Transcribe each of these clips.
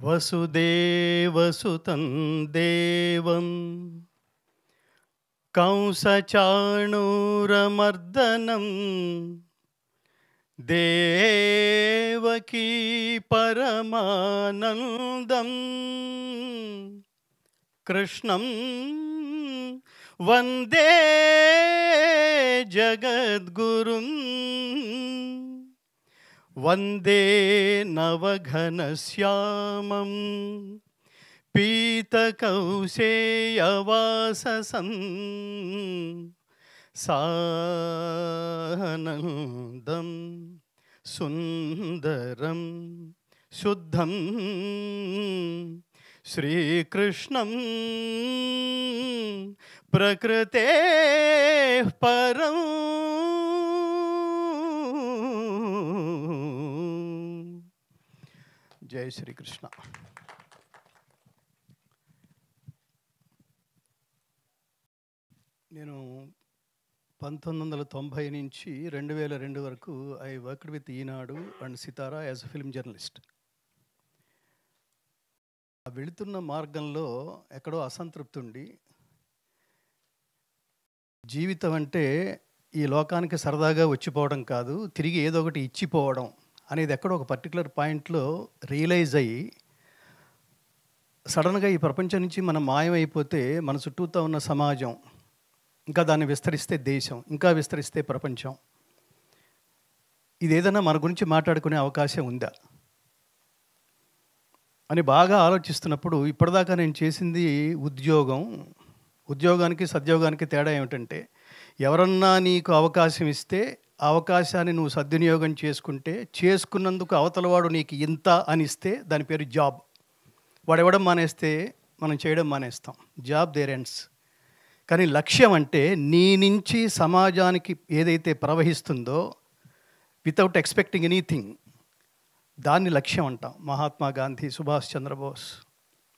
వసుదేవసుతం దేవం కంసచాణూరమర్దనం దేవకీ పరమానందం కృష్ణం వందే జగద్గురుం వందే నవఘనశ్యామం పీతకౌశేయవాససం సానందం సుందరం శుద్ధం శ్రీకృష్ణం ప్రకృతే పరం జై శ్రీకృష్ణ. నేను 1990 నుంచి 2002 వరకు I worked with Eenadu and Sitara as a film journalist. వెళుతున్న మార్గంలో ఎక్కడో అసంతృప్తి ఉండి, జీవితం అంటే ఈ లోకానికి సరదాగా వచ్చిపోవడం కాదు, తిరిగి ఏదో ఒకటి ఇచ్చిపోవడం అనేది ఎక్కడో ఒక పర్టికులర్ పాయింట్లో రియలైజ్ అయ్యి, సడన్గా ఈ ప్రపంచం నుంచి మనం మాయమైపోతే మన చుట్టూతో ఉన్న సమాజం, ఇంకా దాన్ని విస్తరిస్తే దేశం, ఇంకా విస్తరిస్తే ప్రపంచం, ఇది ఏదైనా మన గురించి మాట్లాడుకునే అవకాశం ఉందా అని బాగా ఆలోచిస్తున్నప్పుడు, ఇప్పటిదాకా నేను చేసింది ఉద్యోగానికి సద్యోగానికి తేడా ఏమిటంటే, ఎవరన్నా నీకు అవకాశం ఇస్తే ఆ అవకాశాన్ని నువ్వు సద్వినియోగం చేసుకుంటే, చేసుకున్నందుకు అవతలవాడు నీకు ఇంత అని ఇస్తే దాని పేరు జాబ్. వాడు ఇవ్వడం మానేస్తే మనం చేయడం మానేస్తాం. Job there ends. కానీ లక్ష్యం అంటే నీ నుంచి సమాజానికి ఏదైతే ప్రవహిస్తుందో వితౌట్ ఎక్స్పెక్టింగ్ ఎనీథింగ్, దాన్ని లక్ష్యం అంటాం. మహాత్మా గాంధీ, సుభాష్ చంద్రబోస్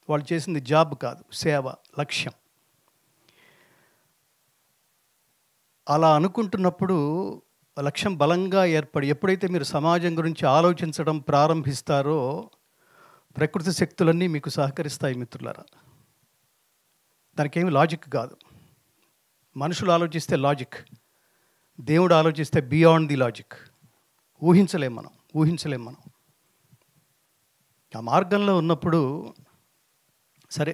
వాళ్ళు చేసింది జాబ్ కాదు, సేవ, లక్ష్యం. అలా అనుకుంటున్నప్పుడు లక్ష్యం బలంగా ఏర్పడి, ఎప్పుడైతే మీరు సమాజం గురించి ఆలోచించడం ప్రారంభిస్తారో ప్రకృతి శక్తులన్నీ మీకు సహకరిస్తాయి మిత్రులారా. దానికేమి లాజిక్ కాదు. మనుషులు ఆలోచిస్తే లాజిక్, దేవుడు ఆలోచిస్తే బియాండ్ ది లాజిక్. ఊహించలేం మనం. ఆ మార్గంలో ఉన్నప్పుడు సరే,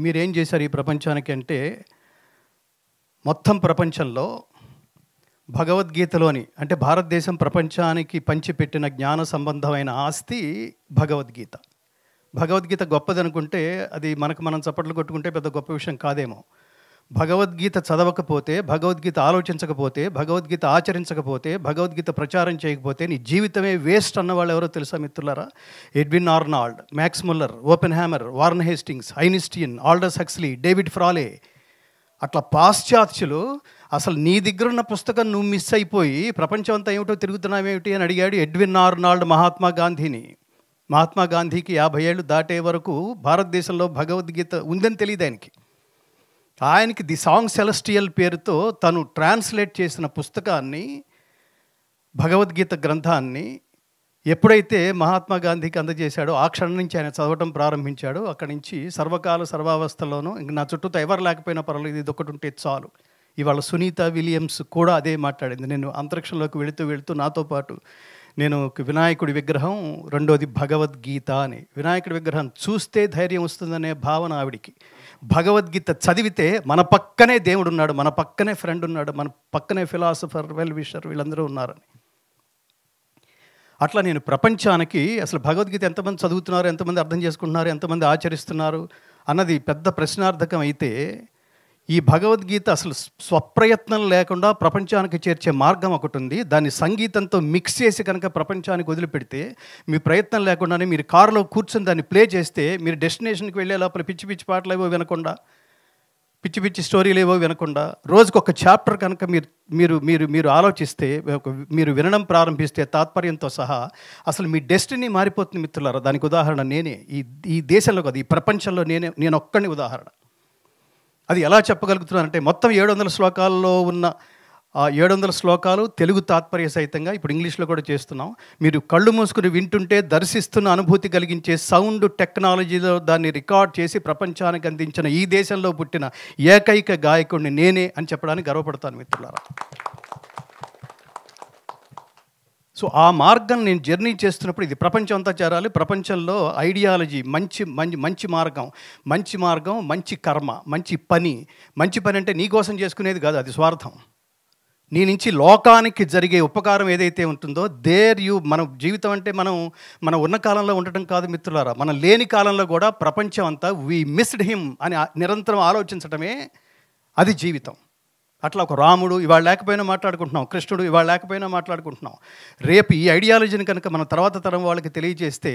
మీరేం చేశారు ఈ ప్రపంచానికి అంటే, మొత్తం ప్రపంచంలో భగవద్గీతలోని, అంటే భారతదేశం ప్రపంచానికి పంచిపెట్టిన జ్ఞాన సంబంధమైన ఆస్తి భగవద్గీత. భగవద్గీత గొప్పది అనుకుంటే అది మనం చప్పట్లు కొట్టుకుంటే పెద్ద గొప్ప విషయం కాదేమో. భగవద్గీత చదవకపోతే, భగవద్గీత ఆలోచించకపోతే, భగవద్గీత ఆచరించకపోతే, భగవద్గీత ప్రచారం చేయకపోతే నీ జీవితమే వేస్ట్ అన్న వాళ్ళు ఎవరో తెలుసా మిత్రులారా? Edwin Arnold, max Muller, open hammer, Warren Hastings, Einstein, Aldous Huxley, David ఫ్రాలే, అట్లా పాశ్చాత్యులు అసలు నీ దగ్గర ఉన్న పుస్తకం నువ్వు మిస్ అయిపోయి ప్రపంచం అంతా ఏమిటో తిరుగుతున్నావేమిటి అని అడిగాడు ఎడ్విన్ ఆర్నాల్డ్ మహాత్మా గాంధీని. మహాత్మా గాంధీకి 50 ఏళ్ళు దాటే వరకు భారతదేశంలో భగవద్గీత ఉందని తెలియదు ఆయనకి ది సాంగ్ సెలెస్టియల్ పేరుతో తను ట్రాన్స్లేట్ చేసిన పుస్తకాన్ని, భగవద్గీత గ్రంథాన్ని ఎప్పుడైతే మహాత్మా గాంధీకి అందజేశాడో ఆ క్షణం నుంచి ఆయన చదవటం ప్రారంభించాడు. అక్కడి నుంచి సర్వకాల సర్వావస్థలోనూ ఇంక నా చుట్టూతో ఎవరు లేకపోయినా పర్వాలేదు, ఇది ఒకటి ఉంటే చాలు. ఇవాళ సునీత విలియమ్స్ కూడా అదే మాట్లాడింది. నేను అంతరిక్షంలోకి వెళుతూ నాతో పాటు నేను వినాయకుడి విగ్రహం, రెండోది భగవద్గీత అని. వినాయకుడి విగ్రహం చూస్తే ధైర్యం వస్తుందనే భావన ఆవిడికి. భగవద్గీత చదివితే మన పక్కనే దేవుడు ఉన్నాడు, మన పక్కనే ఫ్రెండ్ ఉన్నాడు, మన పక్కనే ఫిలాసఫర్, వెల్ విషర్, వీళ్ళందరూ ఉన్నారని. అట్లా నేను ప్రపంచానికి అసలు భగవద్గీత ఎంతమంది చదువుతున్నారు, ఎంతమంది అర్థం చేసుకుంటున్నారు, ఎంతమంది ఆచరిస్తున్నారు అన్నది పెద్ద ప్రశ్నార్థకం అయితే, ఈ భగవద్గీత అసలు స్వప్రయత్నం లేకుండా ప్రపంచానికి చేర్చే మార్గం ఒకటి ఉంది. దాన్ని సంగీతంతో మిక్స్ చేసి కనుక ప్రపంచానికి వదిలిపెడితే, మీ ప్రయత్నం లేకుండానే మీరు కారులో కూర్చొని దాన్ని ప్లే చేస్తే, మీరు డెస్టినేషన్కి వెళ్ళే లోపల పిచ్చి పిచ్చి పాటలు ఏవో వినకుండా, పిచ్చి పిచ్చి స్టోరీలు ఏవో వినకుండా, రోజుకు ఒక చాప్టర్ కనుక మీరు మీరు మీరు ఆలోచిస్తే, మీరు వినడం ప్రారంభిస్తే తాత్పర్యంతో సహా, అసలు మీ డెస్టినీ మారిపోతుంది మిత్రులారా. దానికి ఉదాహరణ నేనే. ఈ దేశంలో కాదు, ఈ ప్రపంచంలో నేను ఒక్కడిని ఉదాహరణ. అది ఎలా చెప్పగలుగుతున్నానంటే, మొత్తం 700 శ్లోకాల్లో ఉన్న ఆ 700 శ్లోకాలు తెలుగు తాత్పర్య సహితంగా ఇప్పుడు ఇంగ్లీష్లో కూడా చేస్తున్నాం. మీరు కళ్ళు మూసుకుని వింటుంటే దర్శిస్తున్న అనుభూతి కలిగించే సౌండ్ టెక్నాలజీలో దాన్ని రికార్డ్ చేసి ప్రపంచానికి అందించిన ఈ దేశంలో పుట్టిన ఏకైక గాయకుడిని నేనే అని చెప్పడానికి గర్వపడతాను మిత్రులారా. సో ఆ మార్గం నేను జర్నీ చేస్తున్నప్పుడు ఇది ప్రపంచం అంతా చేరాలి. ప్రపంచంలో ఐడియాలజీ మంచి మార్గం, మంచి కర్మ, మంచి పని అంటే నీ కోసం చేసుకునేది కాదు, అది స్వార్థం. నీ నుంచి లోకానికి జరిగే ఉపకారం ఏదైతే ఉంటుందో మన జీవితం అంటే మనం ఉన్న కాలంలో ఉండటం కాదు మిత్రులారా, మనం లేని కాలంలో కూడా ప్రపంచం అంతా వీ మిస్డ్ హిమ్ అని నిరంతరం ఆలోచించటమే అది జీవితం. అట్లా ఒక రాముడు ఇవాళ లేకపోయినా మాట్లాడుకుంటున్నాం, కృష్ణుడు ఇవాళ లేకపోయినా మాట్లాడుకుంటున్నాం. రేపు ఈ ఐడియాలజీని కనుక మనం తర్వాత తరం వాళ్ళకి తెలియజేస్తే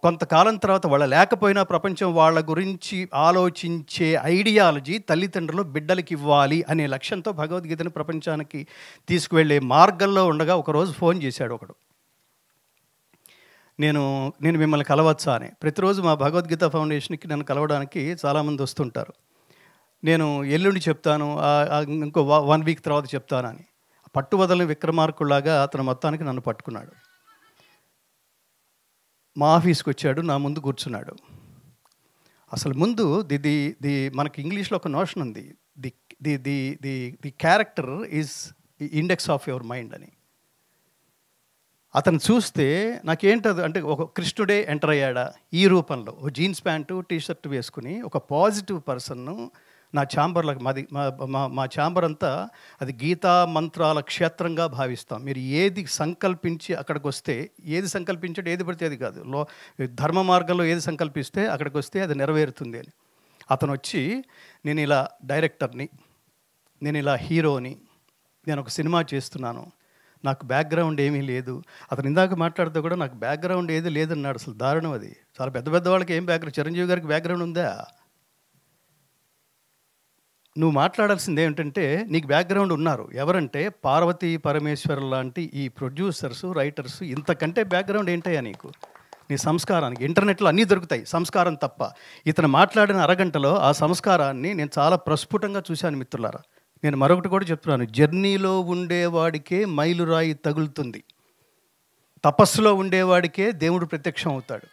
కొంతకాలం తర్వాత వాళ్ళ లేకపోయినా ప్రపంచం వాళ్ళ గురించి ఆలోచించే ఐడియాలజీ తల్లిదండ్రులు బిడ్డలకి ఇవ్వాలి అనే లక్ష్యంతో భగవద్గీతను ప్రపంచానికి తీసుకువెళ్ళే మార్గంలో ఉండగా ఒకరోజు ఫోన్ చేశాడు ఒకడు. నేను మిమ్మల్ని కలవచ్చా అని. ప్రతిరోజు మా భగవద్గీత ఫౌండేషన్కి నన్ను కలవడానికి చాలామంది వస్తుంటారు. నేను ఎల్లుండి చెప్తాను, ఇంకో 1 వీక్ తర్వాత చెప్తానని పట్టువదలని విక్రమార్కుల్లాగా అతను మొత్తానికి నన్ను పట్టుకున్నాడు. మా ఆఫీస్కి వచ్చాడు, నా ముందు కూర్చున్నాడు. అసలు ముందు మనకి ఇంగ్లీష్లో ఒక నోషన్ ఉంది, the character is index of your mind అని. అతను చూస్తే నాకేంటది అంటే ఒక కృష్ణుడే ఎంటర్ అయ్యాడా ఈ రూపంలో, ఓ జీన్స్ ప్యాంటు టీషర్ట్ వేసుకుని ఒక పాజిటివ్ పర్సన్ను నా ఛాంబర్లకు మా ఛాంబర్ అంతా అది గీతా మంత్రాల క్షేత్రంగా భావిస్తాం. మీరు ఏది సంకల్పించి అక్కడికి వస్తే, ఏది సంకల్పించడం ఏది పడితే అది కాదు, ధర్మ మార్గంలో ఏది సంకల్పిస్తే అక్కడికి వస్తే అది నెరవేరుతుంది అని. అతను వచ్చి నేను ఇలా డైరెక్టర్ని, నేను ఇలా హీరోని, నేను ఒక సినిమా చేస్తున్నాను, నాకు బ్యాక్గ్రౌండ్ ఏమీ లేదు. అతను ఇందాక మాట్లాడితే కూడా నాకు బ్యాక్గ్రౌండ్ ఏది లేదన్నాడు. అసలు దారుణం అది. చాలా పెద్ద వాళ్ళకి ఏం బ్యాక్గ్రౌండ్, చిరంజీవి గారికి బ్యాక్గ్రౌండ్ ఉందా? నువ్వు మాట్లాడాల్సింది ఏమిటంటే నీకు బ్యాక్గ్రౌండ్ ఉన్నారు ఎవరంటే పార్వతీ పరమేశ్వర్ లాంటి ఈ ప్రొడ్యూసర్స్, రైటర్స్. ఇంతకంటే బ్యాక్గ్రౌండ్ ఏంటయ్యా నీకు? నీ సంస్కారానికి ఇంటర్నెట్లో అన్నీ దొరుకుతాయి, సంస్కారం తప్ప. ఇతను మాట్లాడిన అరగంటలో ఆ సంస్కారాన్ని నేను చాలా ప్రస్ఫుటంగా చూశాను మిత్రులారా. నేను మరొకటి కూడా చెప్తున్నాను, జర్నీలో ఉండేవాడికే మైలురాయి తగులుతుంది, తపస్సులో ఉండేవాడికే దేవుడు ప్రత్యక్షం అవుతాడు.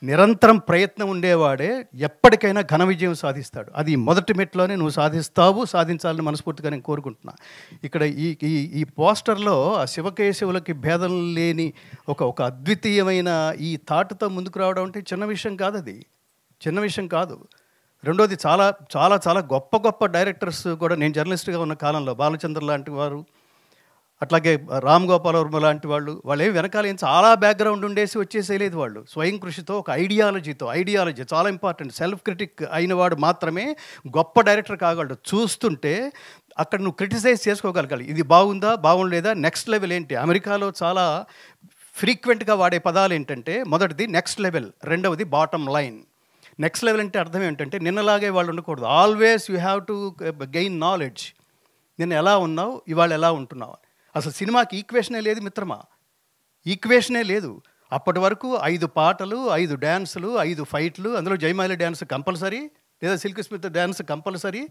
నిరంతరం ప్రయత్నం ఉండేవాడే ఎప్పటికైనా ఘన విజయం సాధిస్తాడు. అది మొదటి మెట్లోనే నువ్వు సాధించాలని మనస్ఫూర్తిగా నేను కోరుకుంటున్నా. ఇక్కడ ఈ పోస్టర్లో ఆ శివకేశవులకి భేదం లేని ఒక అద్వితీయమైన ఈ థాట్తో ముందుకు రావడం అంటే చిన్న విషయం కాదు, అది చిన్న విషయం కాదు. రెండోది చాలా చాలా చాలా గొప్ప డైరెక్టర్స్ కూడా, నేను జర్నలిస్ట్గా ఉన్న కాలంలో బాలచంద్ర లాంటి వారు, అట్లాగే రామ్ గోపాల్ వర్మ లాంటి వాళ్ళు ఏం వెనకాల ఏం చాలా బ్యాక్గ్రౌండ్ ఉండేసి వచ్చేసేయలేదు. వాళ్ళు స్వయం కృషితో ఒక ఐడియాలజీ చాలా ఇంపార్టెంట్, సెల్ఫ్ క్రిటిక్ అయిన వాడు మాత్రమే గొప్ప డైరెక్టర్ కాగలడు. చూస్తుంటే అక్కడ నువ్వు క్రిటిసైజ్ చేసుకోగలగాలి, ఇది బాగుందా బాగుండలేదా, నెక్స్ట్ లెవెల్ ఏంటి. అమెరికాలో చాలా ఫ్రీక్వెంట్గా వాడే పదాలు ఏంటంటే మొదటిది నెక్స్ట్ లెవెల్, రెండవది బాటమ్ లైన్. నెక్స్ట్ లెవెల్ అంటే అర్థం ఏంటంటే నిన్నలాగే వాళ్ళు ఉండకూడదు, always you have to gain knowledge. నిన్న ఎలా ఉన్నావు, ఇవాళ ఎలా ఉంటున్నావు. అసలు సినిమాకి ఈక్వేషనే లేదు మిత్రమా, ఈక్వేషనే లేదు. అప్పటి వరకు 5 పాటలు, 5 డ్యాన్సులు, 5 ఫైట్లు, అందులో జయమాలి డ్యాన్స్ కంపల్సరీ, లేదా సిల్క్ స్మిత్ డ్యాన్స్ కంపల్సరీ.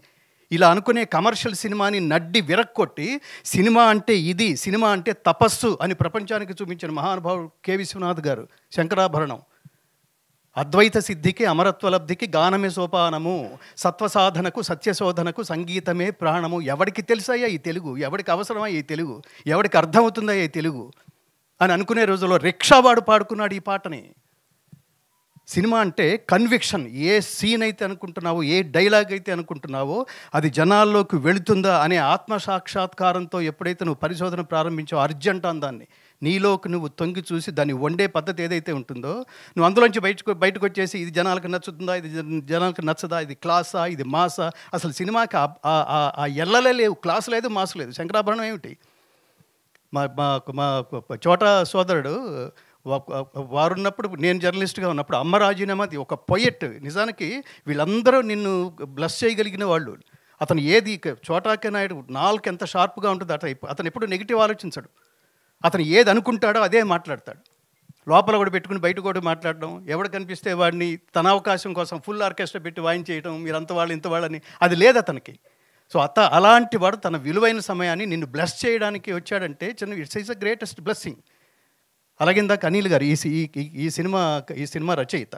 ఇలా అనుకునే కమర్షియల్ సినిమాని నడ్డి విరక్కొట్టి సినిమా అంటే ఇది, సినిమా అంటే తపస్సు అని ప్రపంచానికి చూపించిన మహానుభావుడు కె విశ్వనాథ్ గారు. శంకరాభరణం, అద్వైత సిద్ధికి అమరత్వలబ్ధికి గానమే సోపానము, సత్వసాధనకు సత్యశోధనకు సంగీతమే ప్రాణము. ఎవడికి తెలుసయ్యా ఈ తెలుగు, ఎవడికి అవసరమా ఈ తెలుగు, ఎవడికి అర్థమవుతుందయ్యా ఈ తెలుగు అని అనుకునే రోజుల్లో రిక్షావాడు పాడుకున్నాడు ఈ పాటని. సినిమా అంటే కన్విక్షన్. ఏ సీన్ అయితే అనుకుంటున్నావో, ఏ డైలాగ్ అయితే అనుకుంటున్నావో అది జనాల్లోకి వెళుతుందా అనే ఆత్మసాక్షాత్కారంతో ఎప్పుడైతే నువ్వు పరిశోధన ప్రారంభించావో, అర్జెంట్ అని దాన్ని నీలోకి నువ్వు తొంగి చూసి దాన్ని వండే పద్ధతి ఏదైతే ఉంటుందో, నువ్వు అందులోంచి బయటకు వచ్చేసి ఇది జనాలకు నచ్చుతుందా, ఇది జనాలకు నచ్చదా, ఇది క్లాసా, ఇది మాసా. అసలు సినిమాకి ఆ ఎల్లలే లేవు, క్లాస్ లేదు, మాసు లేదు. శంకరాభరణం ఏమిటి, మా చోటా సోదరుడు వారున్నప్పుడు, నేను జర్నలిస్ట్గా ఉన్నప్పుడు అమ్మ రాజీనామాది ఒక పొయెట్. నిజానికి వీళ్ళందరూ నిన్ను బ్లస్ చేయగలిగిన వాళ్ళు. అతను ఏది చోటాకే నాయుడు నాలుగు ఎంత షార్ప్గా ఉంటుంది అతను ఎప్పుడు నెగిటివ్ ఆలోచించడు. అతను ఏది అనుకుంటాడో అదే మాట్లాడతాడు. లోపల కూడా పెట్టుకుని బయట కూడా మాట్లాడడం, ఎవడు కనిపిస్తే వాడిని తన అవకాశం కోసం ఫుల్ ఆర్కెస్ట్రా పెట్టి వాయించేయడం, మీరు అంత వాళ్ళు ఇంత వాళ్ళని, అది లేదు అతనికి. సో అలాంటి వాడు తన విలువైన సమయాన్ని నిన్ను బ్లెస్ చేయడానికి వచ్చాడంటే it's is the greatest blessing. అలాగే ఇందాక అనిల్ గారు ఈ సినిమా రచయిత,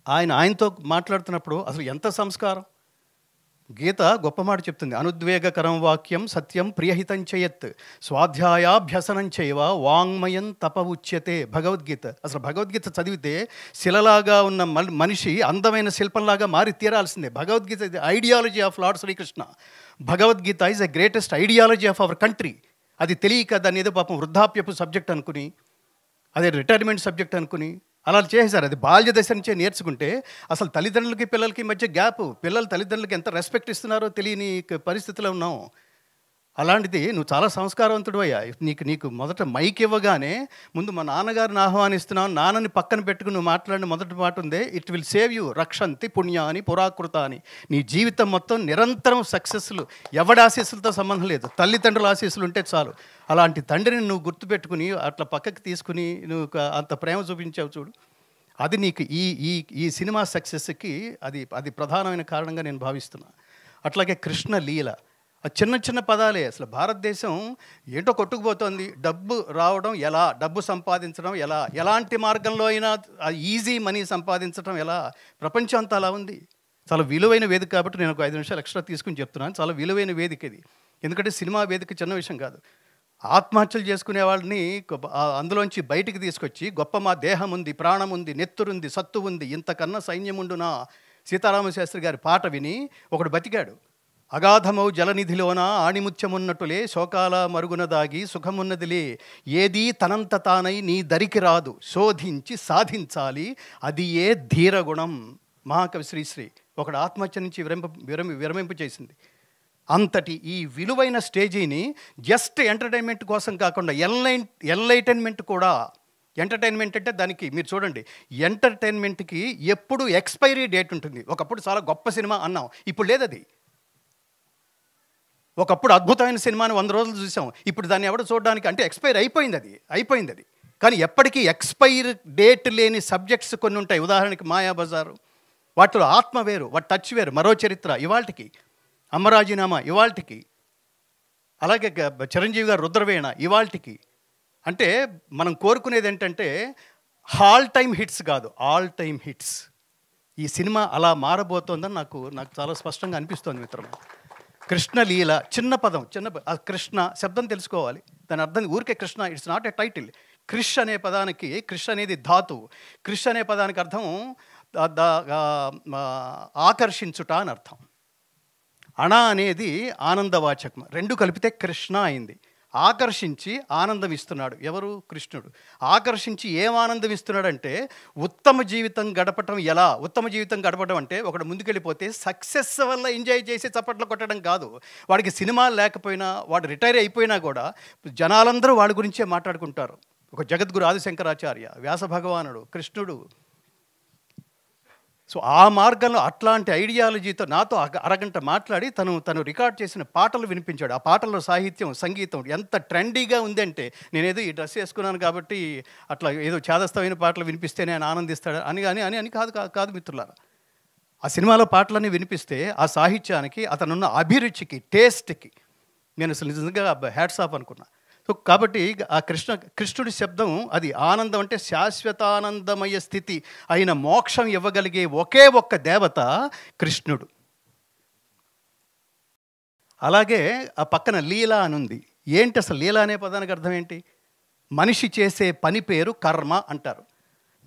ఆయనతో మాట్లాడుతున్నప్పుడు అసలు ఎంత సంస్కారం. గీత గొప్ప మాట చెప్తుంది, అనుద్వేగకరం వాక్యం సత్యం ప్రియహితం చేయత్ స్వాధ్యాయాభ్యసనం చేయవ వాంగ్మయం తప ఉచ్యతే. భగవద్గీత, అసలు భగవద్గీత చదివితే శిలలాగా ఉన్న మనిషి అందమైన శిల్పంలాగా మారి తీరాల్సిందే. భగవద్గీత ఇది ideology of lord Shri Krishna. Bhagavad Gita is the greatest ideology of our country. అది తెలియక దాన్ని ఏదో పాపం వృద్ధాప్యపు సబ్జెక్ట్ అనుకుని, అదే రిటైర్మెంట్ సబ్జెక్ట్ అనుకుని అలా చేశారు. అది బాల్య దశ నుంచే నేర్చుకుంటే అసలు తల్లిదండ్రులకి పిల్లలకి మధ్య గ్యాప్, పిల్లలు తల్లిదండ్రులకి ఎంత రెస్పెక్ట్ ఇస్తున్నారో తెలియని పరిస్థితిలో ఉన్నాం. అలాంటిది నువ్వు చాలా సంస్కారవంతుడు అయ్యా. నీకు మొదట మైక్ ఇవ్వగానే ముందు మా నాన్నగారిని ఆహ్వానిస్తున్నావు, నాన్నని పక్కన పెట్టుకుని నువ్వు మాట్లాడిన మొదటి మాట ఉంది, ఇట్ విల్ సేవ్ యూ రక్షంతి పుణ్యాని పురాకృత అని. నీ జీవితం మొత్తం నిరంతరం సక్సెస్లు, ఎవడి ఆశీస్సులతో సంబంధం లేదు, తల్లిదండ్రుల ఆశీస్సులు ఉంటే చాలు. అలాంటి తండ్రిని నువ్వు గుర్తుపెట్టుకుని అట్లా పక్కకి తీసుకుని నువ్వు అంత ప్రేమ చూపించావు చూడు, అది నీకు ఈ సినిమా సక్సెస్కి అది ప్రధానమైన కారణంగా నేను భావిస్తున్నాను. అట్లాగే కృష్ణ లీల, చిన్న చిన్న పదాలే. అసలు భారతదేశం ఏంటో కొట్టుకుపోతుంది. డబ్బు రావడం ఎలా, డబ్బు సంపాదించడం ఎలా, ఎలాంటి మార్గంలో అయినా ఈజీ మనీ సంపాదించడం ఎలా, ప్రపంచం అంతా అలా ఉంది. చాలా విలువైన వేదిక కాబట్టి నేను ఒక 5 నిమిషాలు ఎక్స్ట్రా తీసుకుని చెప్తున్నాను. చాలా విలువైన వేదిక ఇది. ఎందుకంటే సినిమా వేదిక చిన్న విషయం కాదు. ఆత్మహత్యలు చేసుకునే వాళ్ళని అందులోంచి బయటికి తీసుకొచ్చి గొప్ప మా దేహం ఉంది, ప్రాణం ఉంది, నెత్తురుంది, సత్తు ఉంది, ఇంతకన్నా సైన్యముండునా సీతారామశాస్త్రి గారి పాట విని ఒకడు బతికాడు. అగాధమౌ జలనిధిలోన ఆణిముత్యమున్నట్టులే శోకాల మరుగున దాగి సుఖమున్నదిలే, ఏదీ తనంత తానై నీ దరికి రాదు, శోధించి సాధించాలి అది ఏ ధీరగుణం. మహాకవి శ్రీశ్రీ ఒకడు ఆత్మహత్య నుంచి విరమింపు చేసింది. అంతటి ఈ విలువైన స్టేజీని జస్ట్ ఎంటర్టైన్మెంట్ కోసం కాకుండా ఎన్లైటైన్మెంట్ కూడా. ఎంటర్టైన్మెంట్ అంటే దానికి మీరు చూడండి, ఎంటర్టైన్మెంట్కి ఎప్పుడు ఎక్స్పైరీ డేట్ ఉంటుంది. ఒకప్పుడు చాలా గొప్ప సినిమా అన్నాం, ఇప్పుడు లేదు అది. ఒకప్పుడు అద్భుతమైన సినిమాని 100 రోజులు చూసాం, ఇప్పుడు దాన్ని ఎవడో చూడడానికి అంటే ఎక్స్పైర్ అయిపోయింది అది. కానీ ఎప్పటికీ ఎక్స్పైర్ డేట్ లేని సబ్జెక్ట్స్ కొన్ని ఉంటాయి. ఉదాహరణకి మాయాబజారు, వాటిలో ఆత్మ వేరు, వాటి టచ్ వేరు. మరో చరిత్ర ఇవాల్టికి, అమ్మరాజీనామా ఇవాల్టికి, అలాగే చిరంజీవి గారు రుద్రవీణ ఇవాల్టికి. అంటే మనం కోరుకునేది ఏంటంటే ఆల్ టైమ్ హిట్స్ కాదు, ఆల్ టైమ్ హిట్స్. ఈ సినిమా అలా మారబోతోందని నాకు చాలా స్పష్టంగా అనిపిస్తోంది మిత్రమా. కృష్ణ లీల, చిన్న పదం, కృష్ణ శబ్దం తెలుసుకోవాలి, దాని అర్థం ఊరికే Krishna, it's not a title. Krish అనే పదానికి, క్రిష్ అనేది ధాతువు, క్రిష్ అనే పదానికి అర్థం ఆకర్షించుట అని అర్థం. అణ అనేది ఆనందవాచకం, రెండు కలిపితే కృష్ణ అయింది. ఆకర్షించి ఆనందం ఇస్తున్నాడు ఎవరు? కృష్ణుడు. ఆకర్షించి ఏం ఆనందం ఇస్తున్నాడంటే ఉత్తమ జీవితం గడపటం ఎలా. ఉత్తమ జీవితం గడపడం అంటే ఒకడు ముందుకెళ్ళిపోతే సక్సెస్ వల్ల ఎంజాయ్ చేసి చప్పట్లు కొట్టడం కాదు. వాడికి సినిమాలు లేకపోయినా, వాడు రిటైర్ అయిపోయినా కూడా జనాలందరూ వాడి గురించే మాట్లాడుకుంటారు. ఒక జగద్గురు ఆదిశంకరాచార్య, వ్యాస భగవానుడు, కృష్ణుడు. సో ఆ మార్గంలో అట్లాంటి ఐడియాలజీతో నాతో అరగంట మాట్లాడి తను రికార్డ్ చేసిన పాటలు వినిపించాడు. ఆ పాటల్లో సాహిత్యం, సంగీతం ఎంత ట్రెండీగా ఉందంటే, నేనేదో ఈ డ్రెస్ వేసుకున్నాను కాబట్టి అట్లా ఏదో చేదస్తమైన పాటలు వినిపిస్తే నేను ఆనందిస్తాడు అని కాదు మిత్రులారా. ఆ సినిమాలో పాటలన్నీ వినిపిస్తే ఆ సాహిత్యానికి, అతనున్న అభిరుచికి, టేస్ట్కి నేను అసలు నిజంగా హ్యాట్స్ ఆఫ్ అనుకున్నా. సో కాబట్టి ఆ కృష్ణుడి శబ్దం అది ఆనందం అంటే శాశ్వతానందమయ స్థితి అయిన మోక్షం ఇవ్వగలిగే ఒకే ఒక్క దేవత కృష్ణుడు. అలాగే ఆ పక్కన లీల అని ఉంది. ఏంటి అసలు లీల అనే పదానికి అర్థం ఏంటి? మనిషి చేసే పని పేరు కర్మ అంటారు,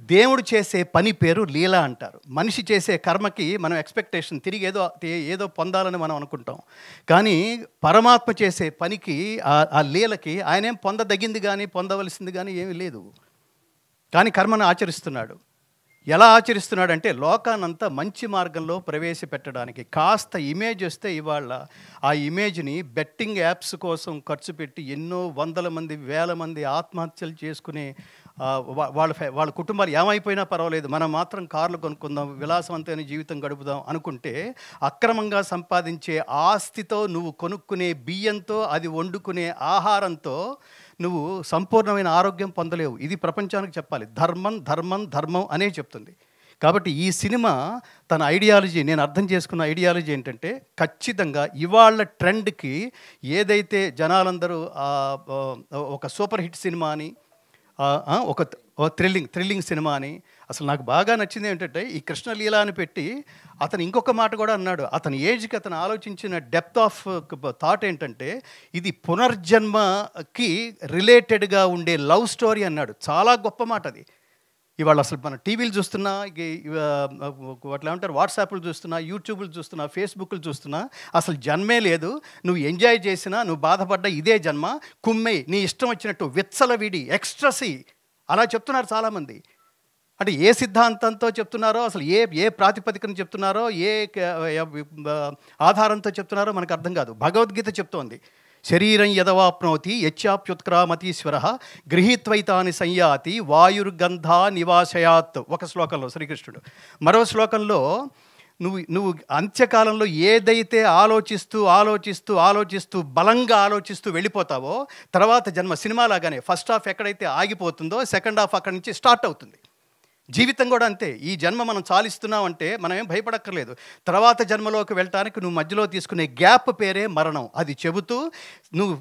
దేవుడు చేసే పని పేరు లీల అంటారు. మనిషి చేసే కర్మకి మనం ఎక్స్పెక్టేషన్, తిరిగి ఏదో పొందాలని మనం అనుకుంటాం. కానీ పరమాత్మ చేసే పనికి, ఆ లీలకి ఆయనేం పొందదగింది కానీ పొందవలసింది కానీ ఏమీ లేదు. కానీ కర్మను ఆచరిస్తున్నాడు. ఎలా ఆచరిస్తున్నాడంటే లోకానంతా మంచి మార్గంలో ప్రవేశపెట్టడానికి. కాస్త ఇమేజ్ వస్తే ఇవాళ ఆ ఇమేజ్ని బెట్టింగ్ యాప్స్ కోసం ఖర్చు పెట్టి ఎన్నో వందల మంది, వేల మంది ఆత్మహత్యలు చేసుకునే వాళ్ళ కుటుంబాలు ఏమైపోయినా పర్వాలేదు, మనం మాత్రం కార్లు కొనుక్కుందాం, విలాసవంతమైన జీవితం గడుపుదాం అనుకుంటే అక్రమంగా సంపాదించే ఆస్తితో, నువ్వు కొనుక్కునే బియ్యంతో, అది వండుకునే ఆహారంతో నువ్వు సంపూర్ణమైన ఆరోగ్యం పొందలేవు. ఇది ప్రపంచానికి చెప్పాలి. ధర్మం ధర్మం ధర్మం అనే చెప్తుంది. కాబట్టి ఈ సినిమా తన ఐడియాలజీ, నేను అర్థం చేసుకున్న ఐడియాలజీ ఏంటంటే, ఖచ్చితంగా ఇవాళ ట్రెండ్కి ఏదైతే జనాలందరూ ఒక సూపర్ హిట్ సినిమా అని, ఒక థ్రిల్లింగ్ సినిమా అని, అసలు నాకు బాగా నచ్చింది ఏంటంటే, ఈ కృష్ణలీల అని పెట్టి అతను ఇంకొక మాట కూడా అన్నాడు. అతని ఏజ్కి అతను ఆలోచించిన డెప్త్ ఆఫ్ థాట్ ఏంటంటే, ఇది పునర్జన్మకి రిలేటెడ్గా ఉండే లవ్ స్టోరీ అన్నాడు. చాలా గొప్ప మాట అది. ఇవాళ అసలు మన టీవీలు చూస్తున్నా, వాటిలో ఏమంటారు, వాట్సాప్లు చూస్తున్నా, యూట్యూబ్లు చూస్తున్నా, ఫేస్బుక్లు చూస్తున్నా, అసలు జన్మే లేదు. నువ్వు ఎంజాయ్ చేసినా, నువ్వు బాధపడ్డా ఇదే జన్మ, కుమ్మెయి నీ ఇష్టం వచ్చినట్టు, విచ్చలవిడి, ఎక్స్ట్రసీ అలా చెప్తున్నారు చాలామంది. అంటే ఏ సిద్ధాంతంతో చెప్తున్నారో, అసలు ఏ ప్రాతిపదికను చెప్తున్నారో, ఏ ఆధారంతో చెప్తున్నారో మనకు అర్థం కాదు. భగవద్గీత చెప్తోంది, శరీరం యదవాప్నోతి యచ్చాప్యుత్క్రామతీశ్వర గృహీత్వైతాని సంయాతి వాయుర్గంధా నివాసయాత్. ఒక శ్లోకంలో శ్రీకృష్ణుడు. మరో శ్లోకంలో నువ్వు అంత్యకాలంలో ఏదైతే ఆలోచిస్తూ బలంగా ఆలోచిస్తూ వెళ్ళిపోతావో, తర్వాత జన్మ సినిమాలాగానే ఫస్ట్ హాఫ్ ఎక్కడైతే ఆగిపోతుందో సెకండ్ హాఫ్ అక్కడి నుంచి స్టార్ట్ అవుతుంది. జీవితం కూడా అంతే. ఈ జన్మ మనం చాలిస్తున్నామంటే మనం ఏం భయపడక్కర్లేదు. తర్వాత జన్మలోకి వెళ్ళటానికి నువ్వు మధ్యలో తీసుకునే గ్యాప్ పేరే మరణం. అది చెబుతూ నువ్వు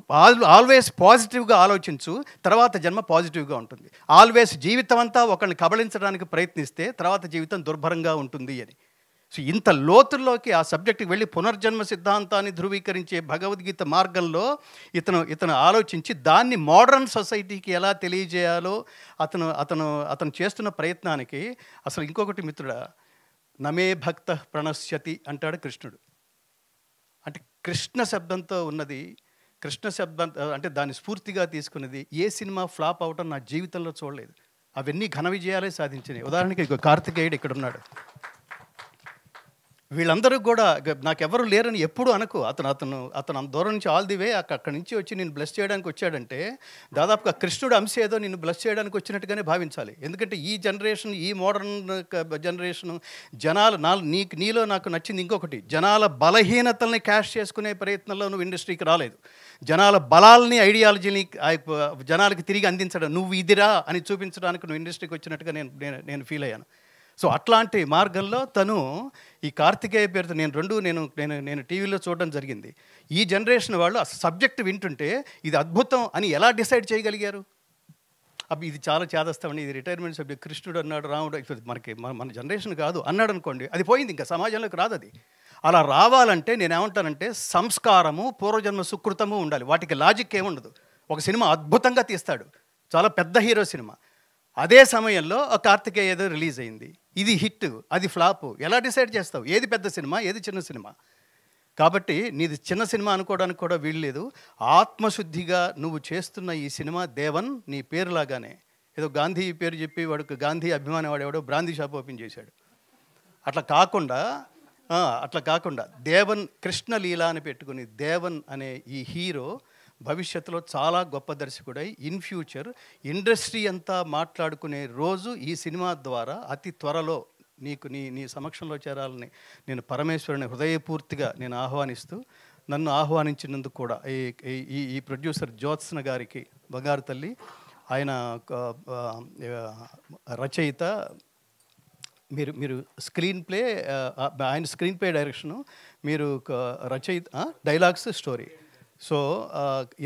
ఆల్వేస్ పాజిటివ్గా ఆలోచించు, తర్వాత జన్మ పాజిటివ్గా ఉంటుంది. ఆల్వేస్ జీవితం అంతా ఒకరిని కబళించడానికి ప్రయత్నిస్తే తర్వాత జీవితం దుర్భరంగా ఉంటుంది అని. సో ఇంత లోతుల్లోకి ఆ సబ్జెక్టుకి వెళ్ళి పునర్జన్మ సిద్ధాంతాన్ని ధృవీకరించే భగవద్గీత మార్గంలో ఇతను ఆలోచించి దాన్ని మోడర్న్ సొసైటీకి ఎలా తెలియజేయాలో అతను చేస్తున్న ప్రయత్నానికి అసలు ఇంకొకటి మిత్రుడా, నమే భక్త ప్రణశ్యతి అంటాడు కృష్ణుడు. అంటే కృష్ణ శబ్దంతో ఉన్నది, కృష్ణ శబ్దం అంటే దాన్ని స్ఫూర్తిగా తీసుకున్నది ఏ సినిమా ఫ్లాప్ అవటం నా జీవితంలో చూడలేదు. అవన్నీ ఘన విజయాలే సాధించినాయి. ఉదాహరణకి కార్తికేయుడు ఇక్కడ ఉన్నాడు. వీళ్ళందరూ కూడా నాకెవరు లేరని ఎప్పుడు అనుకో. అతను దూరం నుంచి ఆల్ ది వే అక్కడి నుంచి వచ్చి నేను బ్లెస్ చేయడానికి వచ్చాడంటే దాదాపుగా కృష్ణుడు అంశ ఏదో నిన్ను బ్లెస్ చేయడానికి వచ్చినట్టుగానే భావించాలి. ఎందుకంటే ఈ జనరేషన్, ఈ మోడర్న్ జనరేషన్ జనాలు నీలో నాకు నచ్చింది ఇంకొకటి, జనాల బలహీనతల్ని క్యాష్ చేసుకునే ప్రయత్నంలో నువ్వు ఇండస్ట్రీకి రాలేదు. జనాల బలాల్ని, ఐడియాలజీని జనాలకి తిరిగి అందించడం, నువ్వు ఇదిరా అని చూపించడానికి నువ్వు ఇండస్ట్రీకి వచ్చినట్టుగా నేను ఫీల్ అయ్యాను. సో అట్లాంటి మార్గంలో తను ఈ కార్తికేయ పేరుతో నేను టీవీలో చూడడం జరిగింది. ఈ జనరేషన్ వాళ్ళు ఆ సబ్జెక్ట్ వింటుంటే ఇది అద్భుతం అని ఎలా డిసైడ్ చేయగలిగారు? అప్పుడు ఇది చాలా చేదస్తామని, ఇది రిటైర్మెంట్ సబ్జెక్ట్, కృష్ణుడు అన్నాడు, రాముడు, మన జనరేషన్ కాదు అన్నాడు అనుకోండి, అది పోయింది, ఇంకా సమాజంలోకి రాదు అది. అలా రావాలంటే నేనేమంటానంటే సంస్కారము, పూర్వజన్మ సుకృతము ఉండాలి. వాటికి లాజిక్ ఏముండదు. ఒక సినిమా అద్భుతంగా తీస్తాడు, చాలా పెద్ద హీరో సినిమా, అదే సమయంలో కార్తికేయ ఏదో రిలీజ్ అయింది, ఇది హిట్, అది ఫ్లాప్, ఎలా డిసైడ్ చేస్తావు ఏది పెద్ద సినిమా ఏది చిన్న సినిమా? కాబట్టి నీది చిన్న సినిమా అనుకోవడానికి కూడా వీల్లేదు. ఆత్మశుద్ధిగా నువ్వు చేస్తున్న ఈ సినిమా దేవన్ నీ పేరులాగానే, ఏదో గాంధీ పేరు చెప్పి వాడికి గాంధీ అభిమాని వాడేవాడో బ్రాందీ షాప్ ఓపెన్ చేశాడు. అట్లా కాకుండా దేవన్ కృష్ణలీల అని పెట్టుకుని దేవన్ అనే ఈ హీరో భవిష్యత్తులో చాలా గొప్ప దర్శకుడై ఇన్ ఫ్యూచర్ ఇండస్ట్రీ అంతా మాట్లాడుకునే రోజు ఈ సినిమా ద్వారా అతి త్వరలో నీ సమక్షంలో చేరాలని నేను పరమేశ్వరుని హృదయపూర్తిగా నేను ఆహ్వానిస్తూ, నన్ను ఆహ్వానించినందుకు కూడా ఈ ప్రొడ్యూసర్ జ్యోత్స్న గారికి, బంగారు తల్లి, ఆయన రచయిత, మీరు స్క్రీన్ ప్లే, ఆయన స్క్రీన్ ప్లే డైరెక్షను, మీరు రచయిత, డైలాగ్స్, స్టోరీ. సో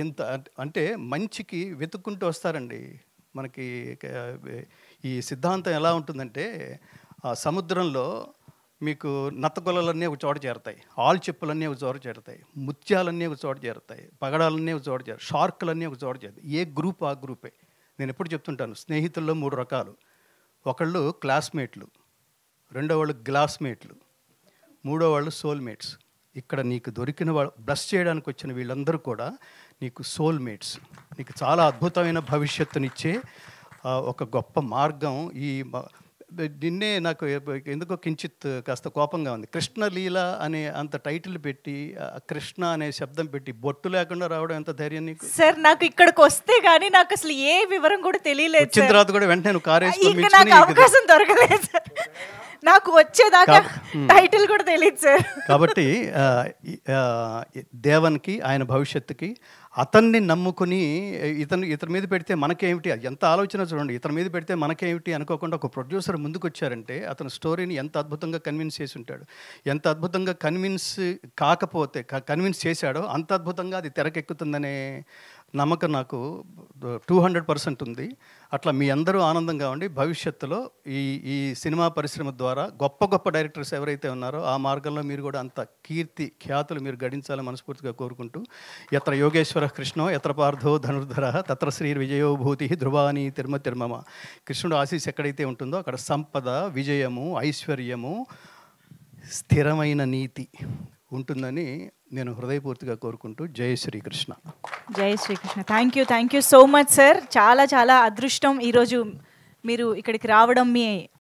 ఇంత అంటే మంచికి వెతుక్కుంటూ వస్తారండి. మనకి ఈ సిద్ధాంతం ఎలా ఉంటుందంటే, సముద్రంలో మీకు నత్తగొల్లలన్నీ ఒక చోట చేరుతాయి, ఆల్ చెప్పులన్నీ ఒక చోట చేరుతాయి, ముత్యాలన్నీ ఒక చోట చేరుతాయి, పగడాలన్నీ ఒక చోట చేరుతాయి, షార్కులన్నీ ఒక చోట చేరుతాయి. ఏ గ్రూప్ ఆ గ్రూపే. నేను ఎప్పుడు చెప్తుంటాను, స్నేహితుల్లో 3 రకాలు. ఒకళ్ళు క్లాస్మేట్లు, రెండో వాళ్ళు గ్లాస్మేట్లు, మూడో వాళ్ళు సోల్మేట్స్. ఇక్కడ నీకు దొరికిన వాళ్ళు, బ్లస్ చేయడానికి వచ్చిన వీళ్ళందరూ కూడా నీకు సోల్మేట్స్. నీకు చాలా అద్భుతమైన భవిష్యత్తునిచ్చే ఒక గొప్ప మార్గం. నిన్నే నాకు ఎందుకో కించిత్ కాస్త కోపంగా ఉంది. కృష్ణలీల అనే అంత టైటిల్ పెట్టి, కృష్ణ అనే శబ్దం పెట్టి బొట్టు లేకుండా రావడం ఎంత ధైర్యం నీకు? సార్ నాకు ఇక్కడికి వస్తే గానీ నాకు అసలు ఏ వివరం కూడా తెలియలేదు. వచ్చిన తర్వాత కూడా వెంటనే నువ్వు కారేసుకొని నాకు అవకాశం దొరకలేదు సార్. నాకు వచ్చేదాకా టైటిల్ కూడా తెలియదు సార్. కాబట్టి దేవన్కి, ఆయన భవిష్యత్తుకి, అతన్ని నమ్ముకుని ఇతని మీద పెడితే మనకేమిటి, ఎంత ఆలోచన చూడండి, ఇతని మీద పెడితే మనకేమిటి అనుకోకుండా ఒక ప్రొడ్యూసర్ ముందుకు వచ్చారంటే అతని స్టోరీని ఎంత అద్భుతంగా కన్విన్స్ చేసి ఉంటాడు. ఎంత అద్భుతంగా కన్విన్స్ చేశాడో అంత అద్భుతంగా అది తెరకెక్కుతుందనే నమ్మకం నాకు 200% ఉంది. అట్లా మీ అందరూ ఆనందంగా ఉండి భవిష్యత్తులో ఈ సినిమా పరిశ్రమ ద్వారా గొప్ప గొప్ప డైరెక్టర్స్ ఎవరైతే ఉన్నారో ఆ మార్గంలో మీరు కూడా అంత కీర్తి ఖ్యాతులు మీరు గడించాలని మనస్ఫూర్తిగా కోరుకుంటూ, యత్ర యోగేశ్వర కృష్ణో యత్ర పార్థో ధనుర్ధర తత్ర శ్రీ విజయోభూతి ధ్రువాని తిర్మమ. కృష్ణుడు ఆశీస్ ఎక్కడైతే ఉంటుందో అక్కడ సంపద, విజయము, ఐశ్వర్యము, స్థిరమైన నీతి ఉంటుందని నేను హృదయపూర్తిగా కోరుకుంటూ జై శ్రీకృష్ణ. జై Shri Krishna. Thank you so much sir. చాలా చాలా అదృష్టం ఈరోజు మీరు ఇక్కడికి రావడం, మీ